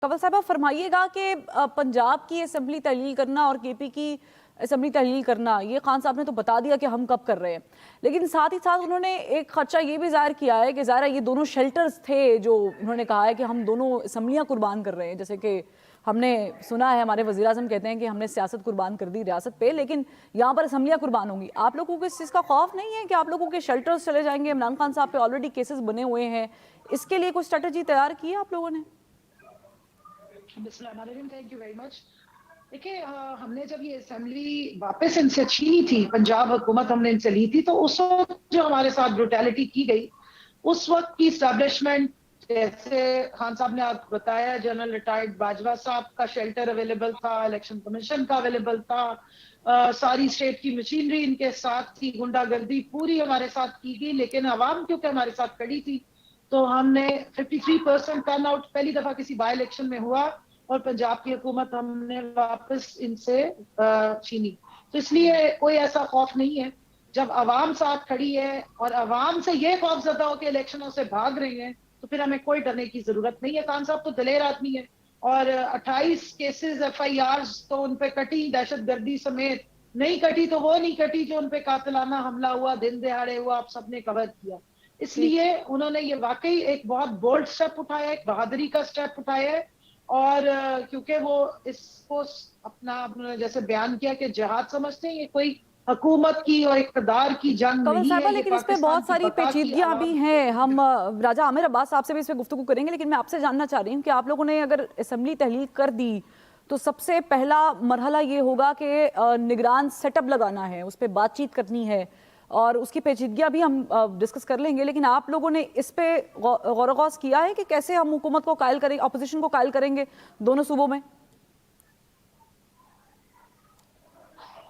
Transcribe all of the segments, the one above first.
कंवल साहब आप फरमाइएगा कि पंजाब की असेंबली तहलील करना और केपी की असेंबली तहलील करना, ये खान साहब ने तो बता दिया कि हम कब कर रहे हैं, लेकिन साथ ही साथ उन्होंने एक खर्चा ये भी जाहिर किया है कि ज़ाहिर है ये दोनों शेल्टर्स थे जो उन्होंने कहा है कि हम दोनों असम्बलियाँ कुर्बान कर रहे हैं। जैसे कि हमने सुना है हमारे वज़ीर आज़म कहते हैं कि हमने सियासत कुर्बान कर दी रियासत पे, लेकिन यहाँ पर असम्बलियाँ कुर्बान होंगी। आप लोगों को इस चीज़ का खौफ नहीं है कि आप लोगों के शेल्टर्स चले जाएंगे? इमरान खान साहब पे ऑलरेडी केसेस बने हुए हैं, इसके लिए कोई स्ट्रेटजी तैयार की है आप लोगों ने? Thank you very much. देखिए, हमने जब ये असेंबली वापस इनसे छीनी थी, पंजाब हुकूमत हमने इनसे ली थी, तो उस वक्त जो हमारे साथ ब्रुटैलिटी की गई, उस वक्त की स्टैब्लिशमेंट, जैसे खान साहब ने आपको बताया, जनरल रिटायर्ड बाजवा साहब का शेल्टर अवेलेबल था, इलेक्शन कमीशन का अवेलेबल था, सारी स्टेट की मशीनरी इनके साथ थी, गुंडागर्दी पूरी हमारे साथ की गई, लेकिन अवाम क्योंकि हमारे साथ खड़ी थी, तो हमने 53% टर्न आउट पहली दफा किसी बाई इलेक्शन में हुआ और पंजाब की हुकूमत हमने वापस इनसे छीनी। तो इसलिए कोई ऐसा खौफ नहीं है। जब अवाम साथ खड़ी है और अवाम से ये खौफ ज्यादा हो कि इलेक्शनों से भाग रही है, तो फिर हमें कोई डरने की जरूरत नहीं है। खान साहब तो दलेर आदमी है और 28 केसेस FIR तो उन पे कटी, दहशतगर्दी समेत। नहीं कटी तो वो नहीं कटी जो उन पे कातिलाना हमला हुआ, दिन दिहाड़े हुआ, आप सबने कवर किया। ठीक। इसलिए उन्होंने ये वाकई एक बहुत बोल्ड स्टेप उठाया है, एक बहादुरी का स्टेप उठाया है। और क्योंकि वो इसको अपना उन्होंने जैसे बयान किया कि जिहाद समझते हैं, ये कोई हुकूमत की और इकतदार की जंग कंवल नहीं साहिबा, है, ये लेकिन इस पे पाकिस्तान बहुत की सारी बका की पेचीदगियां भी आवाम की। हैं। हम राजा आमिर अब्बास साहब से भी इस पे गुफ्तगू करेंगे, लेकिन मैं आपसे जानना चाह रही हूँ कि आप लोगों ने अगर असेंबली तहलील कर दी तो सबसे पहला मरहला ये होगा कि निगरान सेटअप लगाना है, उस पर बातचीत करनी है और उसकी पेचीदगियां भी हम डिस्कस कर लेंगे। लेकिन आप लोगों ने इस पे गौर गौस किया है कि कैसे हम हुकूमत को कायल करेंगे, अपोजिशन को कायल करेंगे दोनों सूबों में?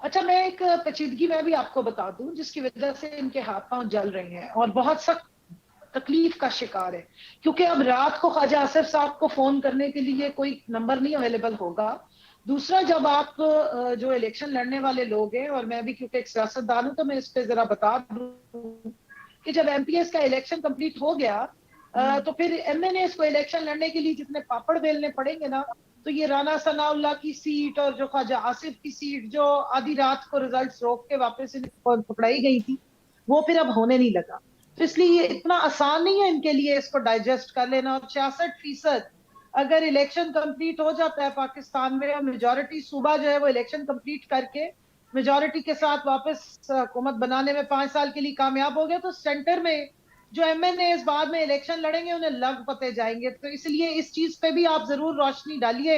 अच्छा, मैं एक पेचीदगी मैं भी आपको बता दूं जिसकी वजह से इनके हाथ पांव जल रहे हैं और बहुत सख्त तकलीफ का शिकार है। क्योंकि अब रात को ख्वाजा आसिफ साहब को फोन करने के लिए कोई नंबर नहीं अवेलेबल होगा। दूसरा, जब आप जो इलेक्शन लड़ने वाले लोग हैं, और मैं भी क्योंकि एक सियासतदान हूं तो मैं इस पे जरा बता दूं कि जब MPS का इलेक्शन कंप्लीट हो गया, तो फिर MNAs को इलेक्शन लड़ने के लिए जितने पापड़ बेलने पड़ेंगे ना, तो ये राना सनाउल्लाह की सीट और जो ख्वाजा आसिफ की सीट जो आधी रात को रिजल्ट्स रोक के वापस पकड़ाई गई थी, वो फिर अब होने नहीं लगा। तो इसलिए ये इतना आसान नहीं है इनके लिए इसको डाइजेस्ट कर लेना। और 66% अगर इलेक्शन कंप्लीट हो जाता है पाकिस्तान में, मेजोरिटी सूबा जो है वो इलेक्शन कंप्लीट करके मेजोरिटी के साथ वापस हुकूमत बनाने में 5 साल के लिए कामयाब हो गया, तो सेंटर में जो MNAs बाद में इलेक्शन लड़ेंगे उन्हें लग पते जाएंगे। तो इसलिए इस चीज पे भी आप जरूर रोशनी डालिए